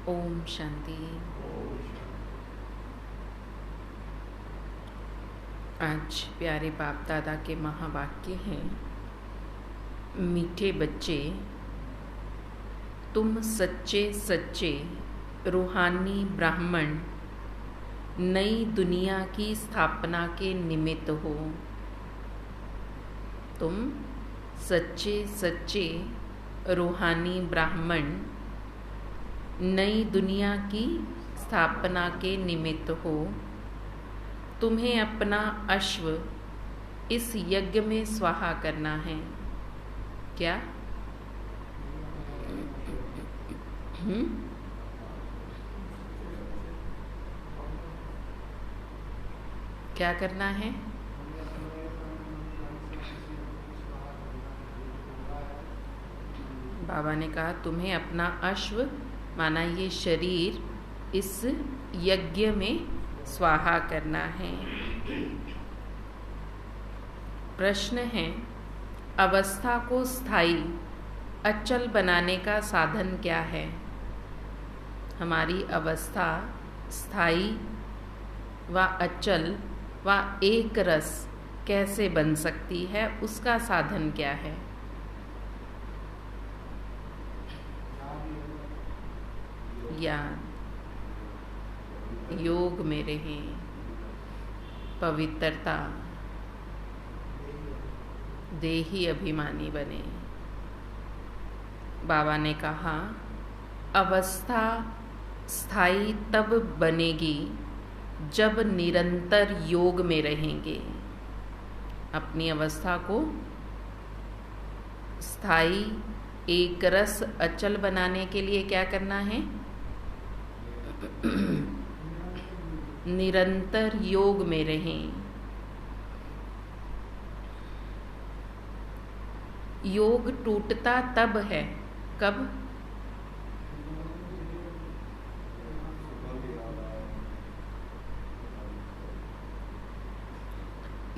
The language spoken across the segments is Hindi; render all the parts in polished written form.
ओम शांति। आज प्यारे बाप दादा के महावाक्य हैं, मीठे बच्चे, तुम सच्चे सच्चे रूहानी ब्राह्मण नई दुनिया की स्थापना के निमित्त हो। तुम सच्चे सच्चे रूहानी ब्राह्मण नई दुनिया की स्थापना के निमित्त हो। तुम्हें अपना अश्व इस यज्ञ में स्वाहा करना है। क्या? क्या करना है? बाबा ने कहा तुम्हें अपना अश्व माना ये शरीर इस यज्ञ में स्वाहा करना है। प्रश्न है, अवस्था को स्थायी अचल बनाने का साधन क्या है? हमारी अवस्था स्थायी व अचल व एक रस कैसे बन सकती है, उसका साधन क्या है? ज्ञान, योग में रहें, पवित्रता, देही अभिमानी बने। बाबा ने कहा अवस्था स्थायी तब बनेगी जब निरंतर योग में रहेंगे। अपनी अवस्था को स्थायी एक रस अचल बनाने के लिए क्या करना है? निरंतर योग में रहें। योग टूटता तब है, कब?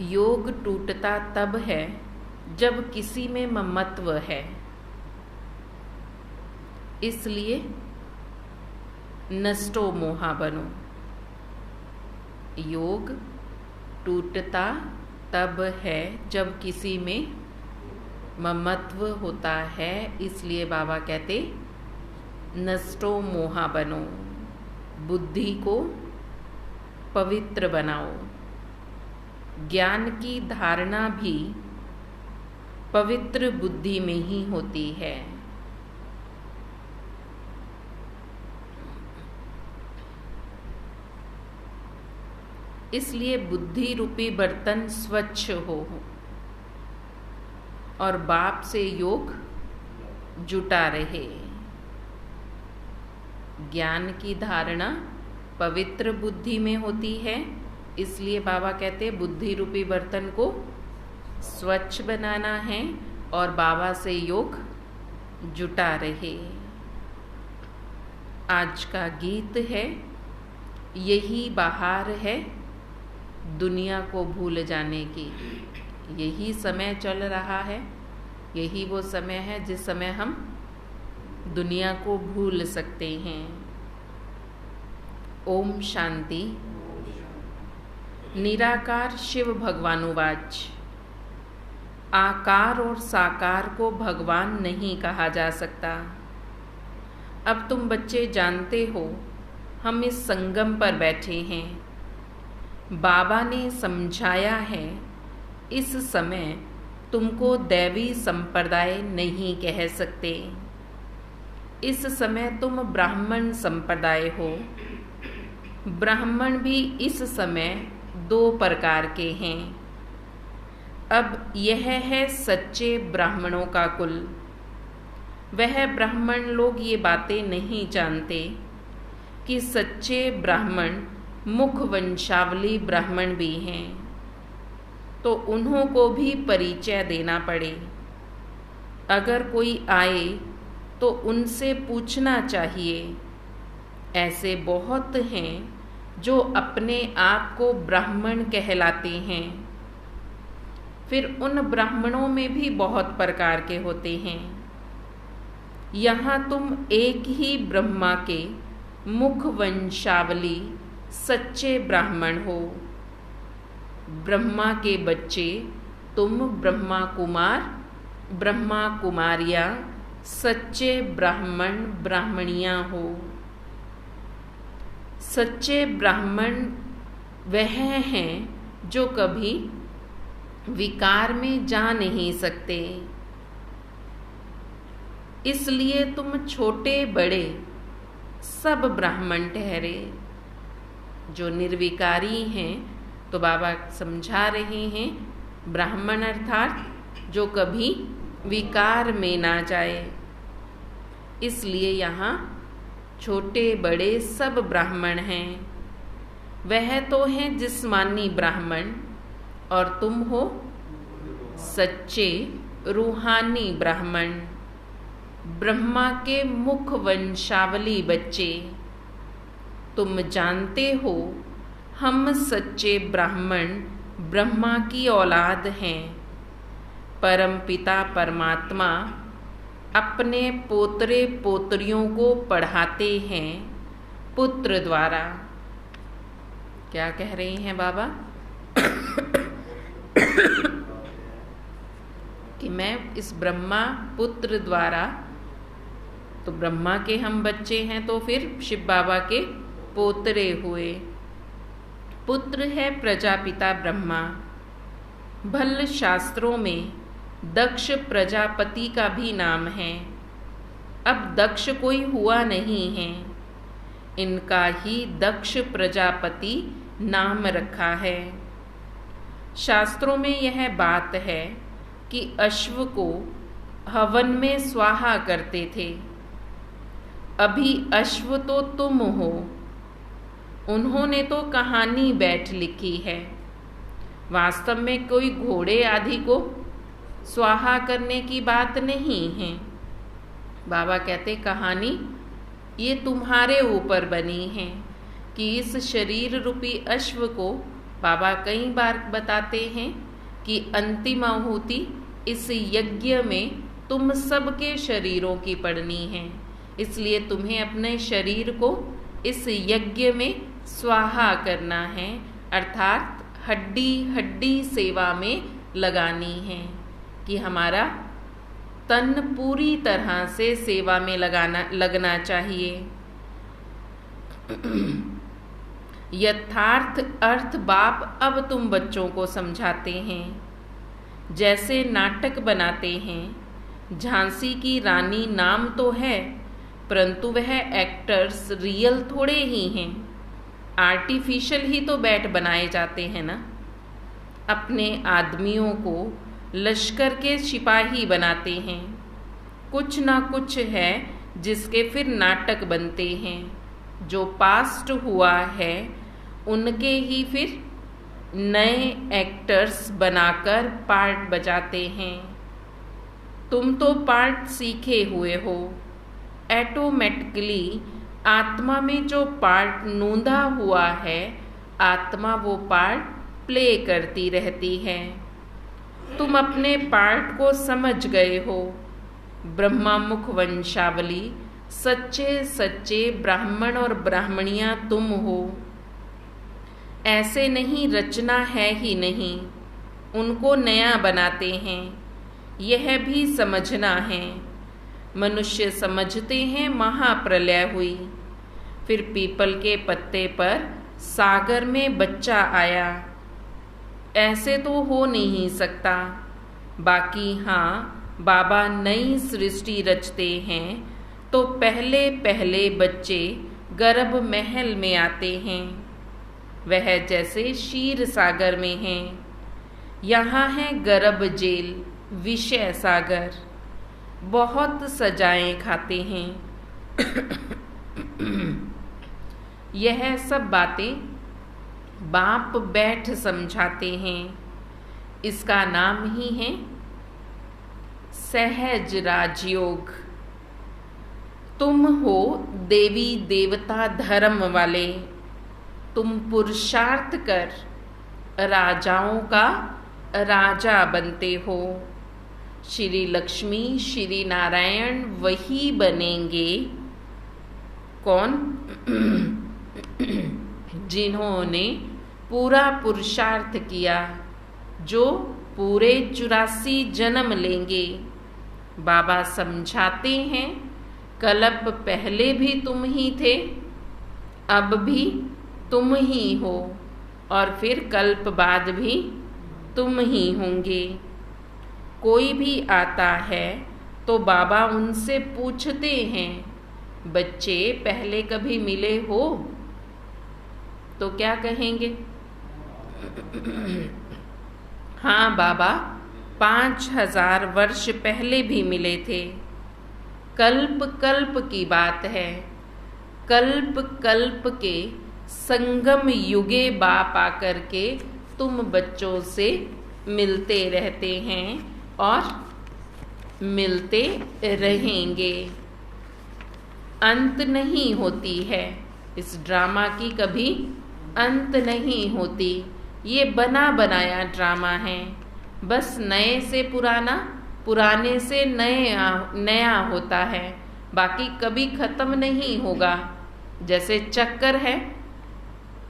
योग टूटता तब है जब किसी में ममत्व है। इसलिए नष्टो मोहा बनो। योग टूटता तब है जब किसी में ममत्व होता है। इसलिए बाबा कहते नष्टो मोहा बनो, बुद्धि को पवित्र बनाओ। ज्ञान की धारणा भी पवित्र बुद्धि में ही होती है। इसलिए बुद्धि रूपी बर्तन स्वच्छ हो और बाप से योग जुटा रहे। ज्ञान की धारणा पवित्र बुद्धि में होती है। इसलिए बाबा कहते बुद्धि रूपी बर्तन को स्वच्छ बनाना है और बाबा से योग जुटा रहे। आज का गीत है, यही बहार है दुनिया को भूल जाने की। यही समय चल रहा है, यही वो समय है जिस समय हम दुनिया को भूल सकते हैं। ओम शांति। निराकार शिव भगवानुवाच, आकार और साकार को भगवान नहीं कहा जा सकता। अब तुम बच्चे जानते हो हम इस संगम पर बैठे हैं। बाबा ने समझाया है इस समय तुमको दैवी संप्रदाय नहीं कह सकते। इस समय तुम ब्राह्मण संप्रदाय हो। ब्राह्मण भी इस समय 2 प्रकार के हैं। अब यह है सच्चे ब्राह्मणों का कुल। वह ब्राह्मण लोग ये बातें नहीं जानते कि सच्चे ब्राह्मण मुख वंशावली ब्राह्मण भी हैं, तो उन्हों को भी परिचय देना पड़े। अगर कोई आए तो उनसे पूछना चाहिए। ऐसे बहुत हैं जो अपने आप को ब्राह्मण कहलाते हैं। फिर उन ब्राह्मणों में भी बहुत प्रकार के होते हैं। यहाँ तुम एक ही ब्रह्मा के मुख वंशावली सच्चे ब्राह्मण हो। ब्रह्मा के बच्चे तुम ब्रह्मा कुमार ब्रह्मा कुमारियाँ सच्चे ब्राह्मण ब्राह्मणियाँ हो। सच्चे ब्राह्मण वह हैं जो कभी विकार में जा नहीं सकते, इसलिए तुम छोटे बड़े सब ब्राह्मण ठहरे। जो निर्विकारी हैं तो बाबा समझा रहे हैं, ब्राह्मण अर्थात जो कभी विकार में ना जाए, इसलिए यहाँ छोटे बड़े सब ब्राह्मण हैं। वह तो हैं जिस्मानी ब्राह्मण और तुम हो सच्चे रूहानी ब्राह्मण, ब्रह्मा के मुख वंशावली बच्चे। तुम जानते हो हम सच्चे ब्राह्मण ब्रह्मा की औलाद हैं। परम पिता परमात्मा अपने पोतरे पोतरियों को पढ़ाते हैं पुत्र द्वारा। क्या कह रहे हैं बाबा? कि मैं इस ब्रह्मा पुत्र द्वारा, तो ब्रह्मा के हम बच्चे हैं तो फिर शिव बाबा के पोतरे हुए। पुत्र है प्रजापिता ब्रह्मा। भल्ल शास्त्रों में दक्ष प्रजापति का भी नाम है। अब दक्ष कोई हुआ नहीं है, इनका ही दक्ष प्रजापति नाम रखा है। शास्त्रों में यह बात है कि अश्व को हवन में स्वाहा करते थे। अभी अश्व तो तुम हो, उन्होंने तो कहानी बैठ लिखी है। वास्तव में कोई घोड़े आदि को स्वाहा करने की बात नहीं है। बाबा कहते कहानी ये तुम्हारे ऊपर बनी है कि इस शरीर रूपी अश्व को बाबा कई बार बताते हैं कि अंतिम आहुति इस यज्ञ में तुम सबके शरीरों की पड़नी है, इसलिए तुम्हें अपने शरीर को इस यज्ञ में स्वाहा करना है, अर्थात हड्डी हड्डी सेवा में लगानी है कि हमारा तन पूरी तरह से सेवा में लगना चाहिए। यथार्थ अर्थ बाप अब तुम बच्चों को समझाते हैं। जैसे नाटक बनाते हैं, झांसी की रानी नाम तो है परंतु वह एक्टर्स रियल थोड़े ही हैं, आर्टिफिशियल ही तो बैट बनाए जाते हैं ना। अपने आदमियों को लश्कर के सिपाही बनाते हैं, कुछ ना कुछ है जिसके फिर नाटक बनते हैं। जो पास्ट हुआ है उनके ही फिर नए एक्टर्स बनाकर पार्ट बजाते हैं। तुम तो पार्ट सीखे हुए हो, ऑटोमेटिकली आत्मा में जो पार्ट नूंदा हुआ है, आत्मा वो पार्ट प्ले करती रहती है। तुम अपने पार्ट को समझ गए हो। ब्रह्मा मुख वंशावली सच्चे सच्चे ब्राह्मण और ब्राह्मणियाँ तुम हो। ऐसे नहीं रचना है ही नहीं, उनको नया बनाते हैं, यह भी समझना है। मनुष्य समझते हैं महाप्रलय हुई, फिर पीपल के पत्ते पर सागर में बच्चा आया। ऐसे तो हो नहीं सकता। बाकी हाँ, बाबा नई सृष्टि रचते हैं तो पहले पहले बच्चे गर्भ महल में आते हैं। वह जैसे क्षीर सागर में हैं, यहाँ है गर्भ जेल विषय सागर, बहुत सजाएं खाते हैं। यह सब बातें बाप बैठ समझाते हैं। इसका नाम ही है सहज राजयोग। तुम हो देवी देवता धर्म वाले, तुम पुरुषार्थ कर राजाओं का राजा बनते हो। श्री लक्ष्मी श्री नारायण वही बनेंगे कौन? जिन्होंने पूरा पुरुषार्थ किया, जो पूरे 84 जन्म लेंगे। बाबा समझाते हैं, कल्प पहले भी तुम ही थे, अब भी तुम ही हो, और फिर कल्प बाद भी तुम ही होंगे। कोई भी आता है तो बाबा उनसे पूछते हैं, बच्चे पहले कभी मिले हो? तो क्या कहेंगे? हाँ बाबा, 5000 वर्ष पहले भी मिले थे। कल्प कल्प की बात है। कल्प कल्प के संगम युगे बाप आकर के तुम बच्चों से मिलते रहते हैं और मिलते रहेंगे। अंत नहीं होती है इस ड्रामा की, कभी अंत नहीं होती। ये बना बनाया ड्रामा है, बस नए से पुराना, पुराने से नया होता है, बाकी कभी खत्म नहीं होगा। जैसे चक्कर है,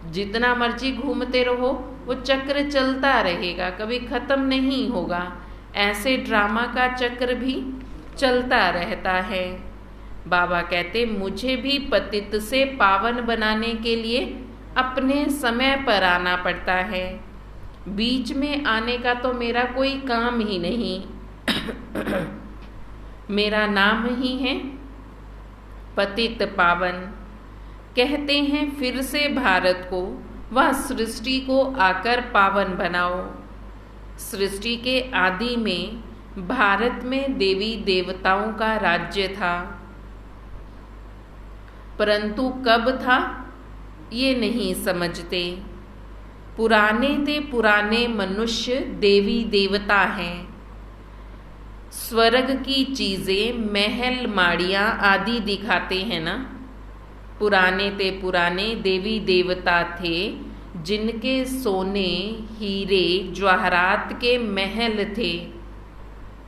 जितना मर्जी घूमते रहो वो चक्र चलता रहेगा, कभी खत्म नहीं होगा। ऐसे ड्रामा का चक्र भी चलता रहता है। बाबा कहते, मुझे भी पतित से पावन बनाने के लिए अपने समय पर आना पड़ता है। बीच में आने का तो मेरा कोई काम ही नहीं। मेरा नाम ही है पतित पावन। कहते हैं फिर से भारत को व सृष्टि को आकर पावन बनाओ। सृष्टि के आदि में भारत में देवी देवताओं का राज्य था, परंतु कब था ये नहीं समझते। पुराने ते पुराने मनुष्य देवी देवता हैं। स्वर्ग की चीजें, महल माड़ियाँ आदि दिखाते हैं ना। पुराने ते पुराने देवी देवता थे, जिनके सोने हीरे जवाहरात के महल थे।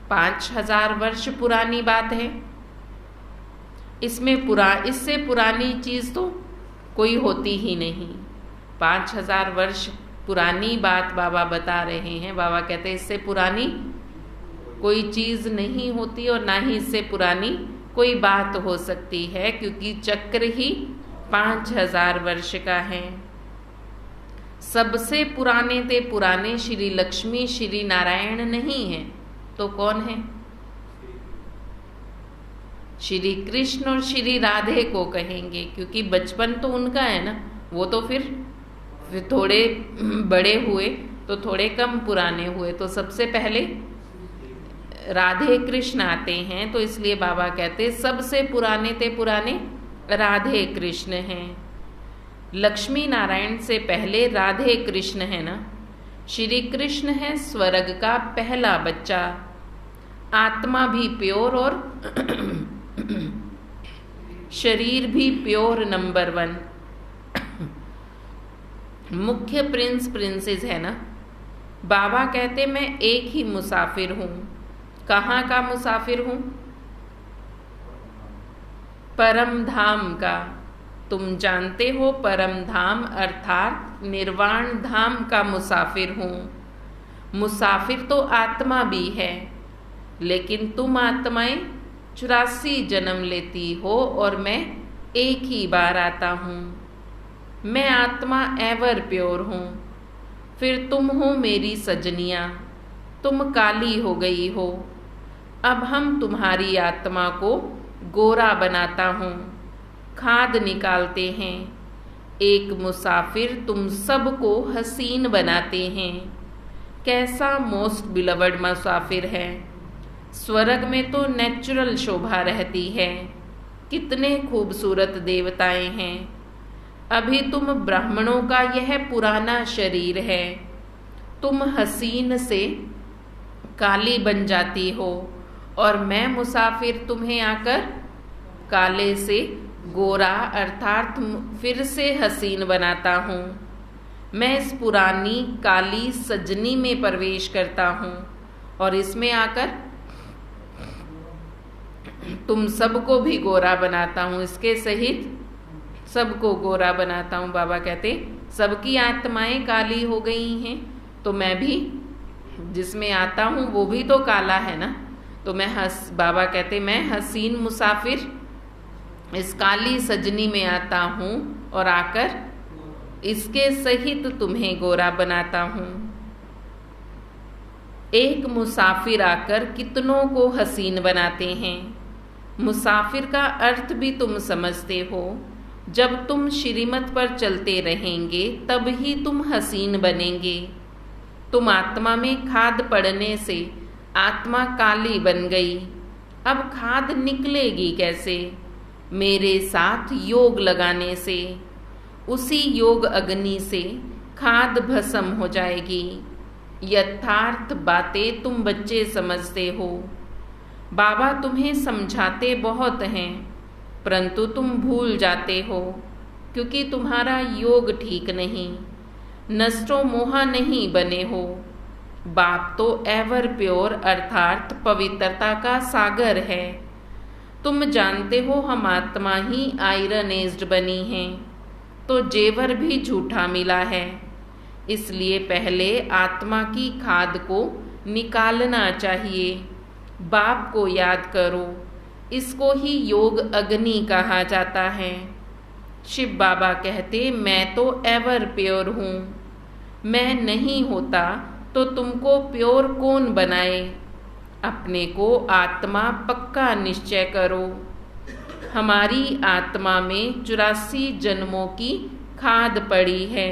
5000 वर्ष पुरानी बात है। इससे पुरानी चीज तो कोई होती ही नहीं। 5000 वर्ष पुरानी बात बाबा बता रहे हैं। बाबा कहते हैं इससे पुरानी कोई चीज नहीं होती और ना ही इससे पुरानी कोई बात हो सकती है, क्योंकि चक्र ही 5000 वर्ष का है। सबसे पुराने ते पुराने श्री लक्ष्मी श्री नारायण नहीं है तो कौन है? श्री कृष्ण और श्री राधे को कहेंगे, क्योंकि बचपन तो उनका है ना। वो तो फिर थोड़े बड़े हुए तो थोड़े कम पुराने हुए, तो सबसे पहले राधे कृष्ण आते हैं। तो इसलिए बाबा कहते सबसे पुराने ते पुराने राधे कृष्ण हैं। लक्ष्मी नारायण से पहले राधे कृष्ण है ना। श्री कृष्ण है स्वर्ग का पहला बच्चा। आत्मा भी प्योर और शरीर भी प्योर नंबर 1। मुख्य प्रिंस प्रिंसेस है ना। बाबा कहते मैं एक ही मुसाफिर हूँ। कहाँ का मुसाफिर हूँ? परम धाम का। तुम जानते हो परम धाम अर्थात निर्वाण धाम का मुसाफिर हूँ। मुसाफिर तो आत्मा भी है, लेकिन तुम आत्माएं 84 जन्म लेती हो और मैं एक ही बार आता हूँ। मैं आत्मा एवर प्योर हूँ। फिर तुम हो मेरी सजनियाँ, तुम काली हो गई हो। अब हम तुम्हारी आत्मा को गोरा बनाता हूँ, खाद निकालते हैं। एक मुसाफिर तुम सबको हसीन बनाते हैं। कैसा मोस्ट बिलवड मुसाफिर है। स्वर्ग में तो नेचुरल शोभा रहती है। कितने खूबसूरत देवताएं हैं। अभी तुम ब्राह्मणों का यह पुराना शरीर है। तुम हसीन से काली बन जाती हो और मैं मुसाफिर तुम्हें आकर काले से गोरा अर्थात फिर से हसीन बनाता हूँ। मैं इस पुरानी काली सजनी में प्रवेश करता हूँ और इसमें आकर तुम सबको भी गोरा बनाता हूँ। इसके सहित सबको गोरा बनाता हूँ। बाबा कहते सबकी आत्माएं काली हो गई हैं, तो मैं भी जिसमें आता हूँ वो भी तो काला है ना। तो बाबा कहते मैं हसीन मुसाफिर इस काली सजनी में आता हूँ और आकर इसके सहित तुम्हें गोरा बनाता हूँ। एक मुसाफिर आकर कितनों को हसीन बनाते हैं। मुसाफिर का अर्थ भी तुम समझते हो। जब तुम श्रीमत पर चलते रहेंगे तब ही तुम हसीन बनेंगे। तुम आत्मा में खाद पड़ने से आत्मा काली बन गई। अब खाद निकलेगी कैसे? मेरे साथ योग लगाने से। उसी योग अग्नि से खाद भस्म हो जाएगी। यथार्थ बातें तुम बच्चे समझते हो। बाबा तुम्हें समझाते बहुत हैं, परंतु तुम भूल जाते हो, क्योंकि तुम्हारा योग ठीक नहीं, नष्टो मोहा नहीं बने हो। बाप तो एवर प्योर अर्थात पवित्रता का सागर है। तुम जानते हो हम आत्मा ही आयरन एज्ड बनी हैं, तो जेवर भी झूठा मिला है। इसलिए पहले आत्मा की खाद को निकालना चाहिए। बाप को याद करो, इसको ही योग अग्नि कहा जाता है। शिव बाबा कहते मैं तो एवर प्योर हूँ। मैं नहीं होता तो तुमको प्योर कौन बनाए? अपने को आत्मा पक्का निश्चय करो। हमारी आत्मा में 84 जन्मों की खाद पड़ी है।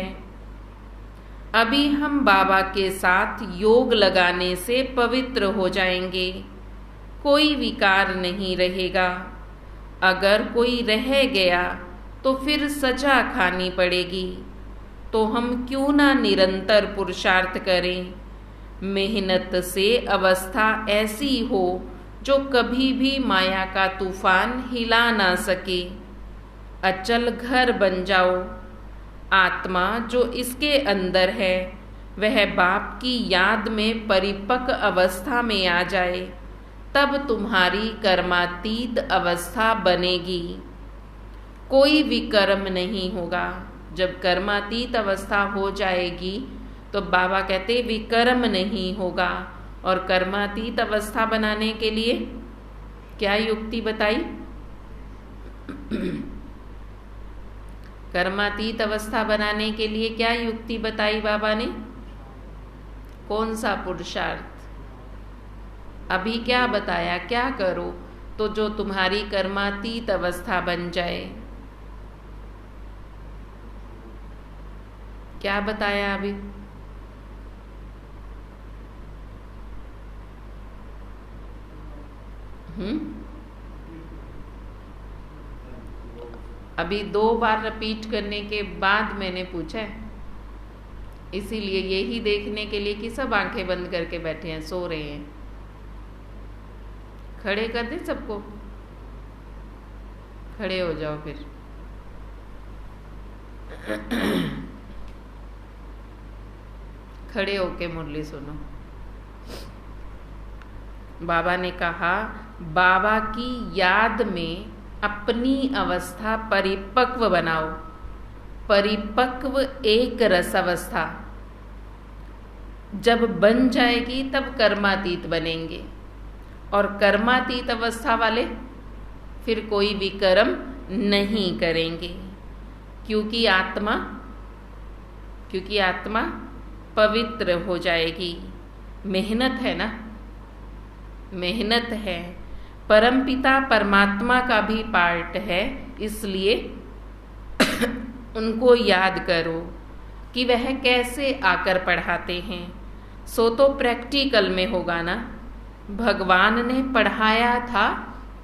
अभी हम बाबा के साथ योग लगाने से पवित्र हो जाएंगे। कोई विकार नहीं रहेगा। अगर कोई रह गया तो फिर सजा खानी पड़ेगी। तो हम क्यों ना निरंतर पुरुषार्थ करें। मेहनत से अवस्था ऐसी हो जो कभी भी माया का तूफान हिला ना सके। अचल घर बन जाओ। आत्मा जो इसके अंदर है वह बाप की याद में परिपक्व अवस्था में आ जाए, तब तुम्हारी कर्मातीत अवस्था बनेगी। कोई विकर्म नहीं होगा। जब कर्मातीत अवस्था हो जाएगी तो बाबा कहते विकर्म नहीं होगा। और कर्मातीत अवस्था बनाने के लिए क्या युक्ति बताई? कर्मातीत अवस्था बनाने के लिए क्या युक्ति बताई बाबा ने? कौन सा पुरुषार्थ? अभी क्या बताया? क्या करो तो जो तुम्हारी कर्मातीत अवस्था बन जाए। क्या बताया अभी? अभी 2 बार रिपीट करने के बाद मैंने पूछा है, इसीलिए यही देखने के लिए कि सब आंखें बंद करके बैठे हैं, सो रहे हैं। खड़े कर दे सबको, खड़े हो जाओ फिर। खड़े होके मुरली सुनो। बाबा ने कहा बाबा की याद में अपनी अवस्था परिपक्व बनाओ। परिपक्व एक रस अवस्था जब बन जाएगी तब कर्मातीत बनेंगे। और कर्मातीत अवस्था वाले फिर कोई भी कर्म नहीं करेंगे, क्योंकि आत्मा पवित्र हो जाएगी। मेहनत है ना, मेहनत है। परमपिता परमात्मा का भी पार्ट है, इसलिए उनको याद करो कि वह कैसे आकर पढ़ाते हैं। सो तो प्रैक्टिकल में होगा ना। भगवान ने पढ़ाया था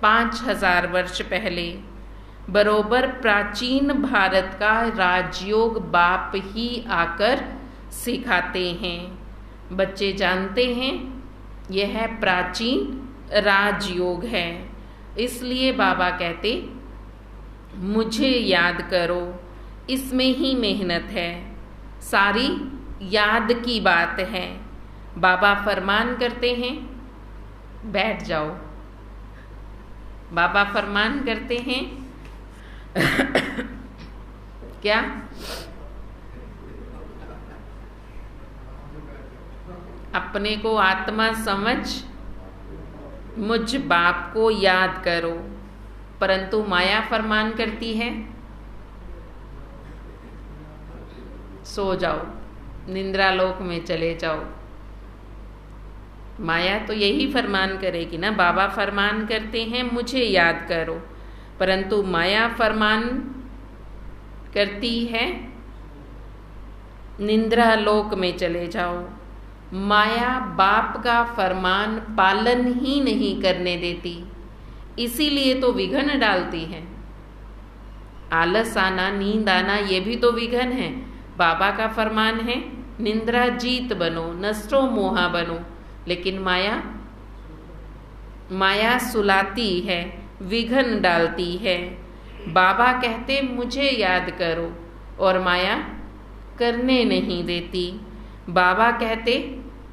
5000 वर्ष पहले। बरोबर प्राचीन भारत का राजयोग बाप ही आकर सिखाते हैं। बच्चे जानते हैं यह प्राचीन राजयोग है। इसलिए बाबा कहते मुझे याद करो, इसमें ही मेहनत है। सारी याद की बात है। बाबा फरमान करते हैं, बैठ जाओ। बाबा फरमान करते हैं क्या? अपने को आत्मा समझ मुझ बाप को याद करो, परंतु माया फरमान करती है सो जाओ, निद्रा लोक में चले जाओ। माया तो यही फरमान करेगी ना। बाबा फरमान करते हैं मुझे याद करो, परंतु माया फरमान करती है निद्रा लोक में चले जाओ। माया बाप का फरमान पालन ही नहीं करने देती, इसीलिए तो विघ्न डालती है। आलस आना, नींद आना, ये भी तो विघ्न है। बाबा का फरमान है निद्रा जीत बनो, नष्टो मोहा बनो, लेकिन माया सुलाती है, विघ्न डालती है। बाबा कहते मुझे याद करो और माया करने नहीं देती। बाबा कहते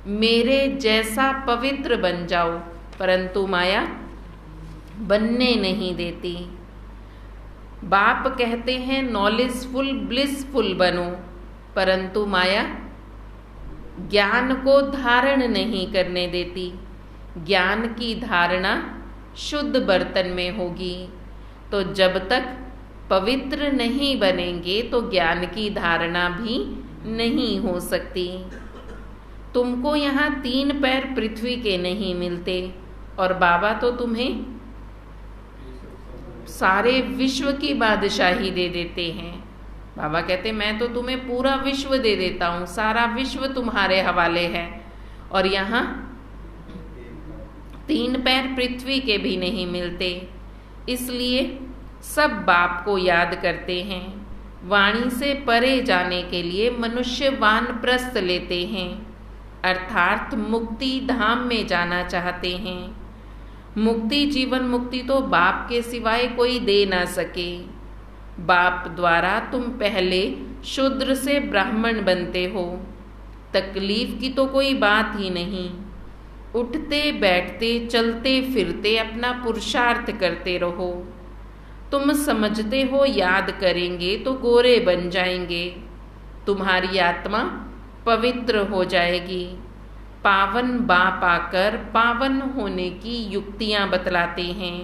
मेरे जैसा पवित्र बन जाओ, परंतु माया बनने नहीं देती। बाप कहते हैं नॉलेजफुल ब्लिसफुल बनो, परंतु माया ज्ञान को धारण नहीं करने देती। ज्ञान की धारणा शुद्ध बर्तन में होगी, तो जब तक पवित्र नहीं बनेंगे तो ज्ञान की धारणा भी नहीं हो सकती। तुमको यहाँ 3 पैर पृथ्वी के नहीं मिलते, और बाबा तो तुम्हें सारे विश्व की बादशाही दे देते हैं। बाबा कहते मैं तो तुम्हें पूरा विश्व दे देता हूँ, सारा विश्व तुम्हारे हवाले है, और यहाँ 3 पैर पृथ्वी के भी नहीं मिलते। इसलिए सब बाप को याद करते हैं। वाणी से परे जाने के लिए मनुष्य वानप्रस्थ लेते हैं, अर्थात मुक्ति धाम में जाना चाहते हैं। मुक्ति, जीवन मुक्ति तो बाप के सिवाय कोई दे ना सके। बाप द्वारा तुम पहले शूद्र से ब्राह्मण बनते हो, तकलीफ की तो कोई बात ही नहीं। उठते बैठते चलते फिरते अपना पुरुषार्थ करते रहो। तुम समझते हो याद करेंगे तो गोरे बन जाएंगे, तुम्हारी आत्मा पवित्र हो जाएगी। पावन बाप आकर पावन होने की युक्तियां बतलाते हैं।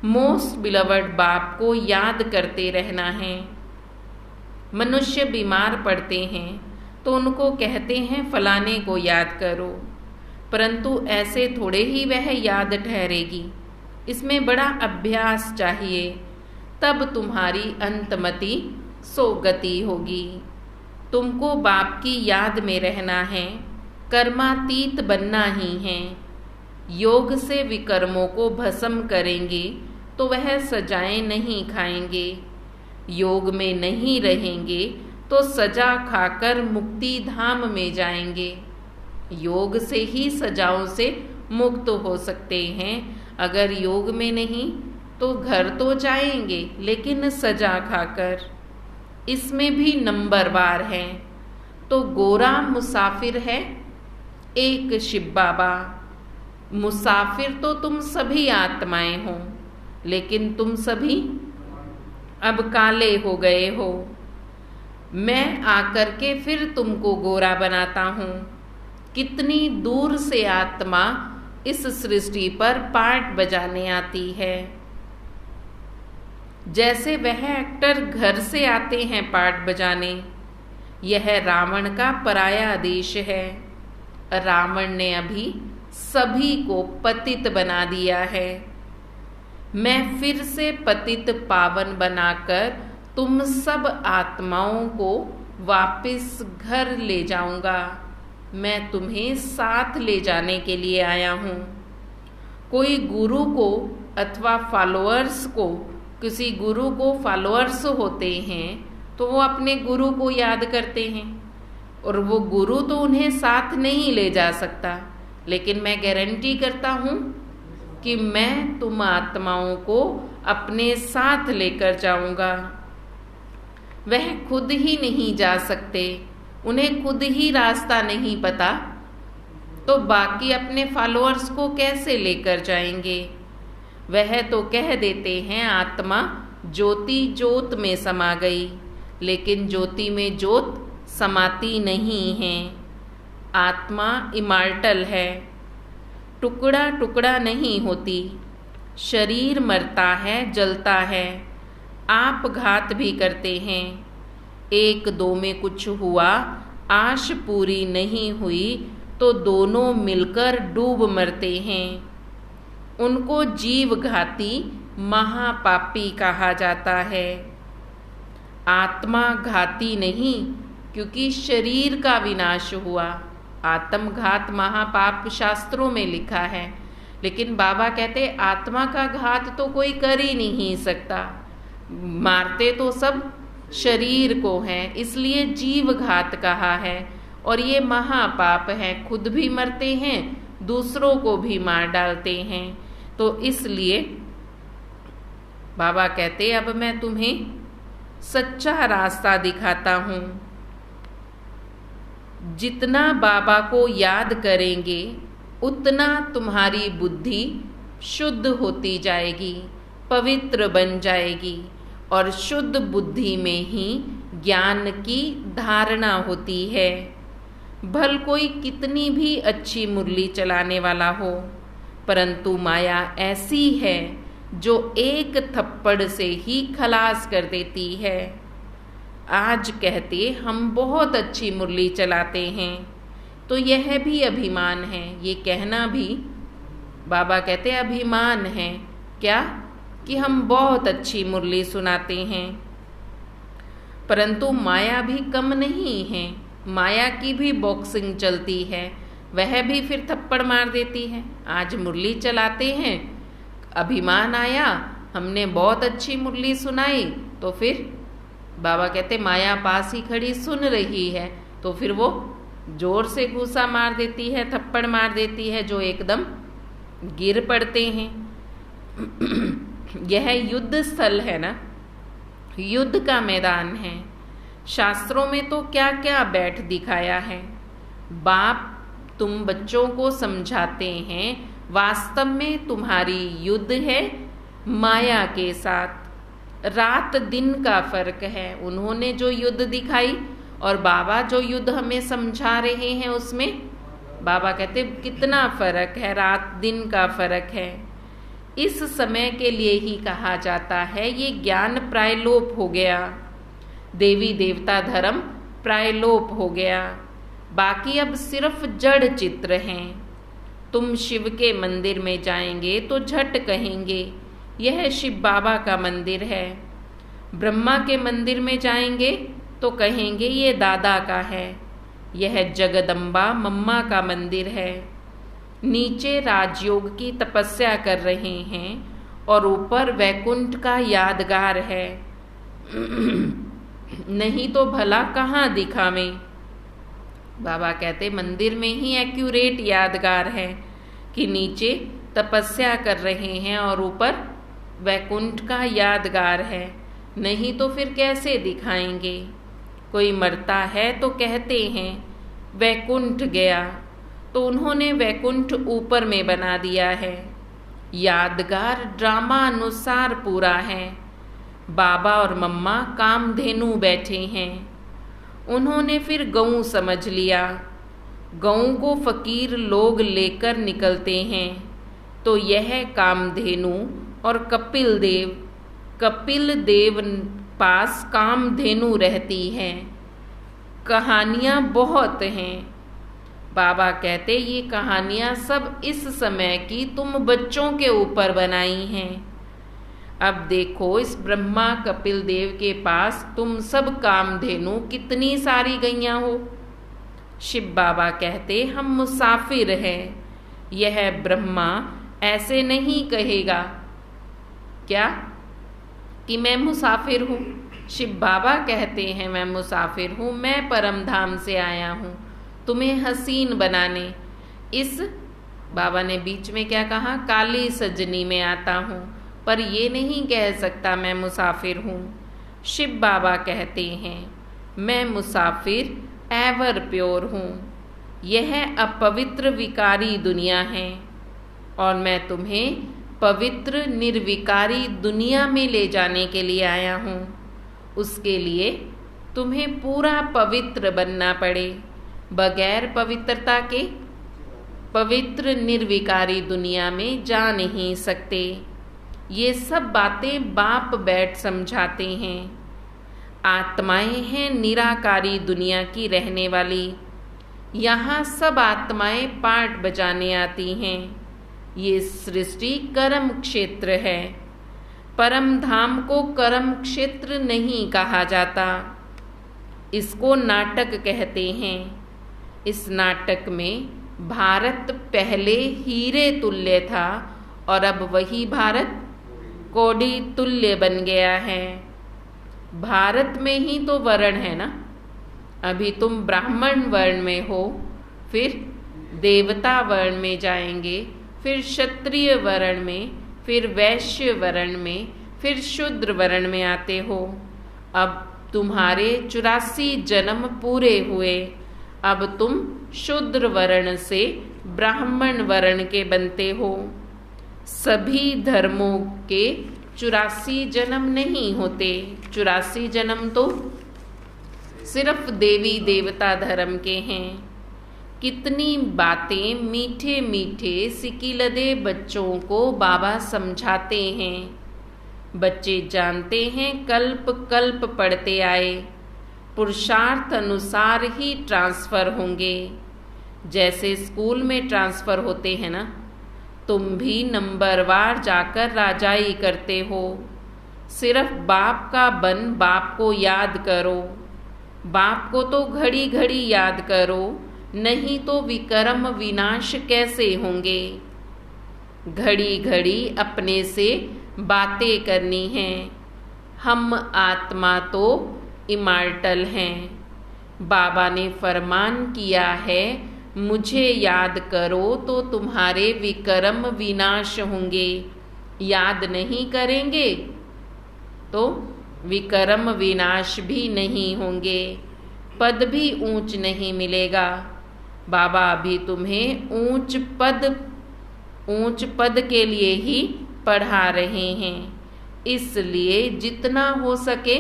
मोस्ट बिलवर्ड बाप को याद करते रहना है। मनुष्य बीमार पड़ते हैं तो उनको कहते हैं फलाने को याद करो, परंतु ऐसे थोड़े ही वह याद ठहरेगी। इसमें बड़ा अभ्यास चाहिए, तब तुम्हारी अंतमति सोगति होगी। तुमको बाप की याद में रहना है, कर्मातीत बनना ही है। योग से विकर्मों को भस्म करेंगे तो वह सजाएं नहीं खाएंगे। योग में नहीं रहेंगे तो सजा खाकर मुक्ति धाम में जाएंगे। योग से ही सजाओं से मुक्त हो सकते हैं। अगर योग में नहीं तो घर तो जाएंगे, लेकिन सजा खाकर। इसमें भी नंबरवार है। तो गोरा मुसाफिर है, एक शिव बाबा। मुसाफिर तो तुम सभी आत्माएं हो, लेकिन तुम सभी अब काले हो गए हो। मैं आकर के फिर तुमको गोरा बनाता हूँ। कितनी दूर से आत्मा इस सृष्टि पर पार्ट बजाने आती है। जैसे वह एक्टर घर से आते हैं पार्ट बजाने। यह रावण का पराया देश है। रावण ने अभी सभी को पतित बना दिया है। मैं फिर से पतित पावन बनाकर तुम सब आत्माओं को वापस घर ले जाऊंगा। मैं तुम्हें साथ ले जाने के लिए आया हूँ। कोई गुरु को अथवा फॉलोअर्स को, किसी गुरु को फॉलोअर्स होते हैं तो वो अपने गुरु को याद करते हैं, और वो गुरु तो उन्हें साथ नहीं ले जा सकता। लेकिन मैं गारंटी करता हूँ कि मैं तुम आत्माओं को अपने साथ लेकर जाऊंगा। वह खुद ही नहीं जा सकते, उन्हें खुद ही रास्ता नहीं पता, तो बाकी अपने फॉलोअर्स को कैसे लेकर जाएंगे। वह तो कह देते हैं आत्मा ज्योति ज्योत में समा गई, लेकिन ज्योति में ज्योत समाती नहीं है। आत्मा इमॉर्टल है, टुकड़ा टुकड़ा नहीं होती। शरीर मरता है, जलता है, आप घात भी करते हैं। एक दो में कुछ हुआ, आश पूरी नहीं हुई तो दोनों मिलकर डूब मरते हैं। उनको जीव घाती महापापी कहा जाता है। आत्मा घाती नहीं, क्योंकि शरीर का विनाश हुआ। आत्मघात महापाप शास्त्रों में लिखा है, लेकिन बाबा कहते आत्मा का घात तो कोई कर ही नहीं सकता। मारते तो सब शरीर को हैं, इसलिए जीव घात कहा है। और ये महापाप है, खुद भी मरते हैं, दूसरों को भी मार डालते हैं। तो इसलिए बाबा कहते अब मैं तुम्हें सच्चा रास्ता दिखाता हूँ। जितना बाबा को याद करेंगे उतना तुम्हारी बुद्धि शुद्ध होती जाएगी, पवित्र बन जाएगी। और शुद्ध बुद्धि में ही ज्ञान की धारणा होती है। भल कोई कितनी भी अच्छी मुरली चलाने वाला हो, परंतु माया ऐसी है जो एक थप्पड़ से ही खलास कर देती है। आज कहते हम बहुत अच्छी मुरली चलाते हैं, तो यह भी अभिमान है। ये कहना भी बाबा कहते अभिमान है। क्या? कि हम बहुत अच्छी मुरली सुनाते हैं। परंतु माया भी कम नहीं है, माया की भी बॉक्सिंग चलती है, वह भी फिर थप्पड़ मार देती है। आज मुरली चलाते हैं, अभिमान आया, हमने बहुत अच्छी मुरली सुनाई, तो फिर बाबा कहते माया पास ही खड़ी सुन रही है, तो फिर वो जोर से घूसा मार देती है, थप्पड़ मार देती है, जो एकदम गिर पड़ते हैं। यह युद्ध स्थल है ना, युद्ध का मैदान है। शास्त्रों में तो क्या क्या बैठ दिखाया है। बाप तुम बच्चों को समझाते हैं, वास्तव में तुम्हारी युद्ध है माया के साथ। रात दिन का फर्क है। उन्होंने जो युद्ध दिखाई और बाबा जो युद्ध हमें समझा रहे हैं, उसमें बाबा कहते कितना फर्क है, रात दिन का फर्क है। इस समय के लिए ही कहा जाता है ये ज्ञान प्रायलोप हो गया, देवी देवता धर्म प्रायलोप हो गया। बाकी अब सिर्फ जड़ चित्र हैं। तुम शिव के मंदिर में जाएंगे तो झट कहेंगे यह शिव बाबा का मंदिर है। ब्रह्मा के मंदिर में जाएंगे तो कहेंगे ये दादा का है। यह जगदम्बा मम्मा का मंदिर है। नीचे राजयोग की तपस्या कर रहे हैं और ऊपर वैकुंठ का यादगार है। नहीं तो भला कहाँ दिखावें। बाबा कहते मंदिर में ही एक्यूरेट यादगार है कि नीचे तपस्या कर रहे हैं और ऊपर वैकुंठ का यादगार है। नहीं तो फिर कैसे दिखाएंगे। कोई मरता है तो कहते हैं वैकुंठ गया, तो उन्होंने वैकुंठ ऊपर में बना दिया है। यादगार ड्रामा अनुसार पूरा है। बाबा और मम्मा कामधेनु बैठे हैं। उन्होंने फिर गऊ समझ लिया। गऊ को फकीर लोग लेकर निकलते हैं, तो यह कामधेनु और कपिल देव पास कामधेनु रहती है। कहानियाँ बहुत हैं। बाबा कहते ये कहानियाँ सब इस समय की तुम बच्चों के ऊपर बनाई हैं। अब देखो इस ब्रह्मा कपिल देव के पास तुम सब कामधेनु कितनी सारी गैयाँ हो। शिव बाबा कहते हम मुसाफिर हैं। यह ब्रह्मा ऐसे नहीं कहेगा क्या कि मैं मुसाफिर हूँ। शिव बाबा कहते हैं मैं मुसाफिर हूँ, मैं परम धाम से आया हूँ तुम्हें हसीन बनाने। इस बाबा ने बीच में क्या कहा, काली सजनी में आता हूँ, पर ये नहीं कह सकता मैं मुसाफिर हूँ। शिव बाबा कहते हैं मैं मुसाफिर एवर प्योर हूँ। यह अपवित्र विकारी दुनिया है और मैं तुम्हें पवित्र निर्विकारी दुनिया में ले जाने के लिए आया हूँ। उसके लिए तुम्हें पूरा पवित्र बनना पड़े। बगैर पवित्रता के पवित्र निर्विकारी दुनिया में जा नहीं सकते। ये सब बातें बाप बैठ समझाते हैं। आत्माएं हैं निराकारी दुनिया की रहने वाली। यहाँ सब आत्माएं पाठ बजाने आती हैं। ये सृष्टि कर्म क्षेत्र है। परम धाम को कर्म क्षेत्र नहीं कहा जाता, इसको नाटक कहते हैं। इस नाटक में भारत पहले हीरे तुल्य था और अब वही भारत कौड़ी तुल्य बन गया है। भारत में ही तो वर्ण है ना। अभी तुम ब्राह्मण वर्ण में हो, फिर देवता वर्ण में जाएंगे, फिर क्षत्रिय वर्ण में, फिर वैश्य वर्ण में, फिर शूद्र वर्ण में आते हो। अब तुम्हारे 84 जन्म पूरे हुए। अब तुम शूद्र वर्ण से ब्राह्मण वर्ण के बनते हो। सभी धर्मों के 84 जन्म नहीं होते। 84 जन्म तो सिर्फ देवी देवता धर्म के हैं। कितनी बातें मीठे मीठे सिकिलदे बच्चों को बाबा समझाते हैं। बच्चे जानते हैं कल्प कल्प पढ़ते आए, पुरुषार्थ अनुसार ही ट्रांसफ़र होंगे। जैसे स्कूल में ट्रांसफ़र होते हैं ना, तुम भी नंबरवार जाकर राजाई करते हो। सिर्फ बाप का बन बाप को याद करो। बाप को तो घड़ी घड़ी याद करो, नहीं तो विकर्म विनाश कैसे होंगे। घड़ी घड़ी अपने से बातें करनी हैं। हम आत्मा तो इमॉर्टल हैं। बाबा ने फरमान किया है, मुझे याद करो तो तुम्हारे विकर्म विनाश होंगे। याद नहीं करेंगे तो विकर्म विनाश भी नहीं होंगे, पद भी ऊंच नहीं मिलेगा। बाबा अभी तुम्हें ऊंच पद के लिए ही पढ़ा रहे हैं। इसलिए जितना हो सके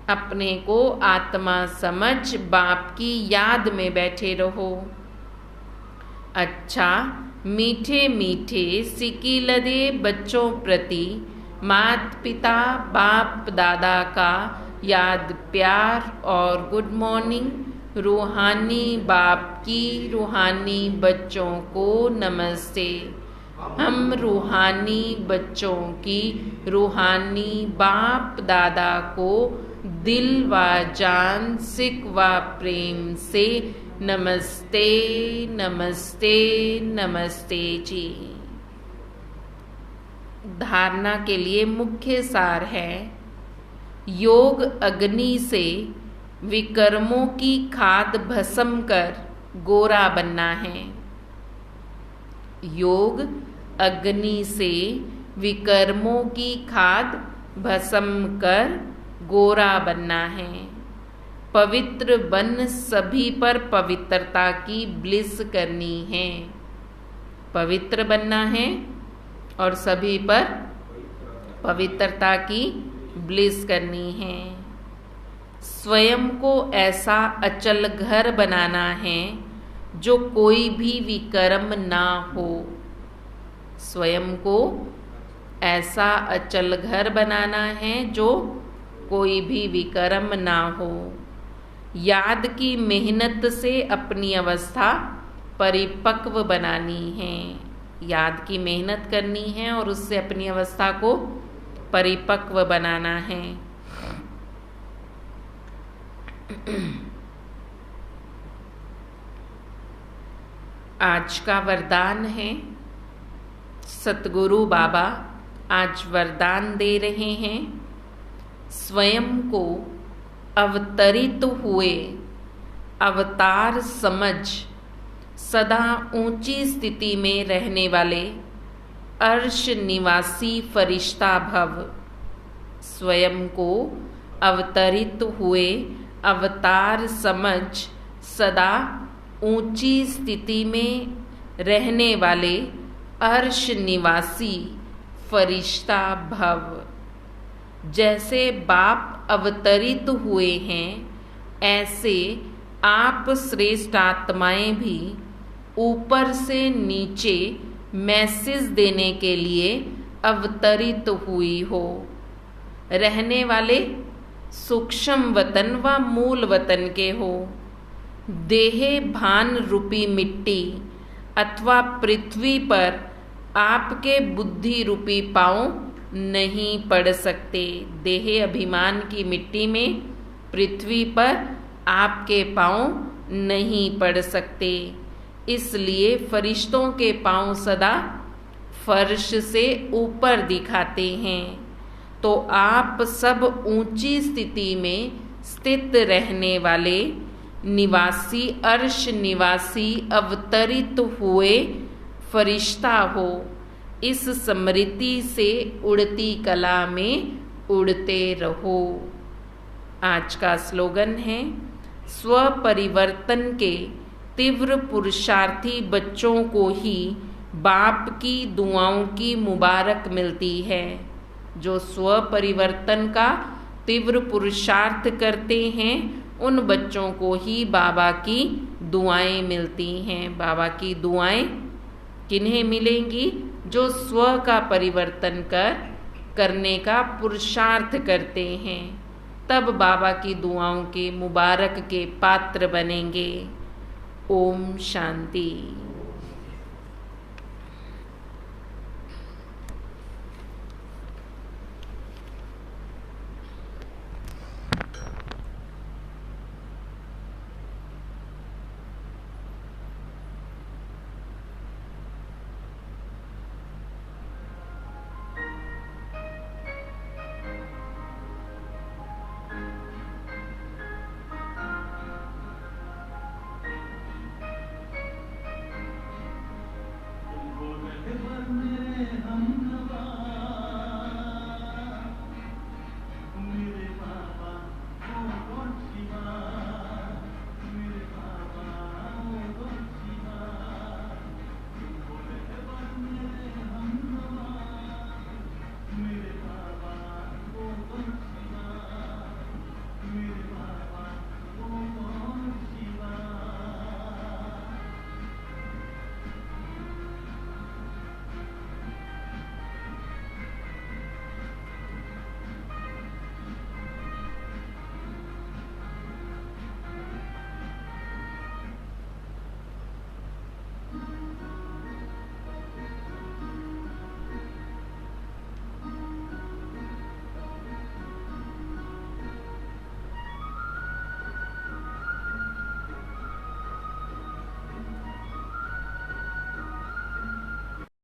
अपने को आत्मा समझ बाप की याद में बैठे रहो। अच्छा, मीठे मीठे सिकिलदे बच्चों प्रति माता पिता बाप दादा का याद प्यार और गुड मॉर्निंग। रूहानी बाप की रूहानी बच्चों को नमस्ते। हम रूहानी बच्चों की रूहानी बाप दादा को दिल व जान सिक व प्रेम से नमस्ते नमस्ते नमस्ते जी। धारणा के लिए मुख्य सार है, योग अग्नि से विकर्मों की खाद भस्म कर गोरा बनना है। योग अग्नि से विकर्मों की खाद भस्म कर गोरा बनना है। पवित्र बन सभी पर पवित्रता की ब्लिस करनी है। पवित्र बनना है और सभी पर पवित्रता की ब्लिस करनी है। स्वयं को ऐसा अचल घर बनाना है जो कोई भी विकर्म ना हो। स्वयं को ऐसा अचल घर बनाना है जो कोई भी विकर्म ना हो। याद की मेहनत से अपनी अवस्था परिपक्व बनानी है। याद की मेहनत करनी है और उससे अपनी अवस्था को परिपक्व बनाना है। आज का वरदान है, सतगुरु बाबा आज वरदान दे रहे हैं, स्वयं को अवतरित हुए अवतार समझ सदा ऊंची स्थिति में रहने वाले अर्श निवासी फरिश्ता भव। स्वयं को अवतरित हुए अवतार समझ सदा ऊंची स्थिति में रहने वाले अर्श निवासी फरिश्ता भव। जैसे बाप अवतरित हुए हैं, ऐसे आप श्रेष्ठ आत्माएं भी ऊपर से नीचे मैसेज देने के लिए अवतरित हुई हो। रहने वाले सूक्ष्म वतन व मूल वतन के हो। देहे भान रूपी मिट्टी अथवा पृथ्वी पर आपके बुद्धि रूपी पांव नहीं पड़ सकते। देहे अभिमान की मिट्टी में पृथ्वी पर आपके पांव नहीं पड़ सकते। इसलिए फरिश्तों के पांव सदा फर्श से ऊपर दिखाते हैं। तो आप सब ऊंची स्थिति में स्थित रहने वाले निवासी अर्श निवासी अवतरित हुए फरिश्ता हो। इस स्मृति से उड़ती कला में उड़ते रहो। आज का स्लोगन है, स्व परिवर्तन के तीव्र पुरुषार्थी बच्चों को ही बाप की दुआओं की मुबारक मिलती है। जो स्व परिवर्तन का तीव्र पुरुषार्थ करते हैं, उन बच्चों को ही बाबा की दुआएं मिलती हैं। बाबा की दुआएं किन्हें मिलेंगी? जो स्व का परिवर्तन करने का पुरुषार्थ करते हैं, तब बाबा की दुआओं के मुबारक के पात्र बनेंगे। ओम शांति।